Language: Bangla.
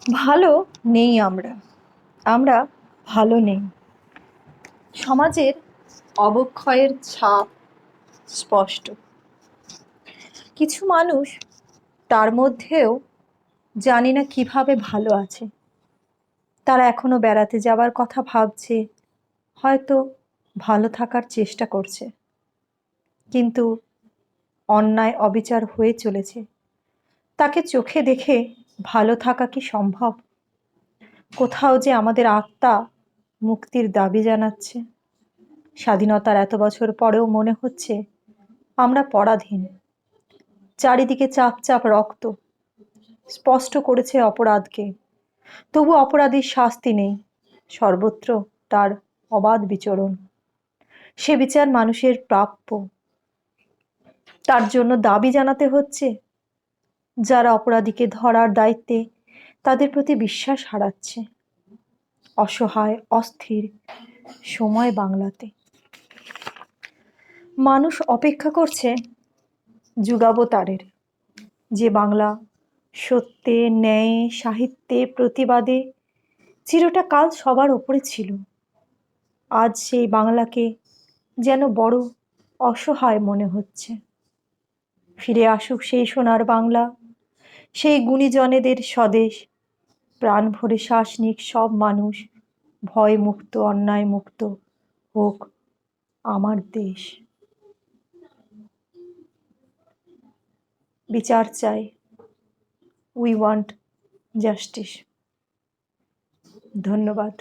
ভালো নেই আমরা, আমরা ভালো নেই। সমাজের অবক্ষয়ের ছাপ স্পষ্ট। কিছু মানুষ তার মধ্যেও জানি না কিভাবে ভালো আছে। তারা এখনো বেড়াতে যাবার কথা ভাবছে, হয়তো ভালো থাকার চেষ্টা করছে, কিন্তু অন্যায় অবিচার হয়ে চলেছে। তাকে চোখে দেখে ভালো থাকা কি সম্ভব? কোথাও যে আমাদের আত্মা মুক্তির দাবি জানাচ্ছে। স্বাধীনতার এত বছর পরেও মনে হচ্ছে আমরা পরাধীন। চারিদিকে চাপ চাপ রক্ত স্পষ্ট করেছে অপরাধকে, তবু অপরাধীর শাস্তি নেই, সর্বত্র তার অবাধ বিচরণ। সে বিচার মানুষের প্রাপ্য, তার জন্য দাবি জানাতে হচ্ছে। যারা অপরাধীকে ধরার দায়িত্বে, তাদের প্রতি বিশ্বাস হারাচ্ছে। অসহায় অস্থির সময় বাংলাতে। মানুষ অপেক্ষা করছে যুগাবতারের, যে বাংলা সত্যে ন্যায়ে সাহিত্যে প্রতিবাদে চিরটা কাল সবার ওপরে ছিল। আজ সেই বাংলাকে যেন বড় অসহায় মনে হচ্ছে। ফিরে আসুক সেই সোনার বাংলা, সেই গুণীজনেদের স্বদেশ। প্রাণ ভরে শ্বাস নিক সব মানুষ, ভয় মুক্ত অন্যায় মুক্ত হোক আমার দেশ। বিচার চাই, উই ওয়ান্ট জাস্টিস। ধন্যবাদ।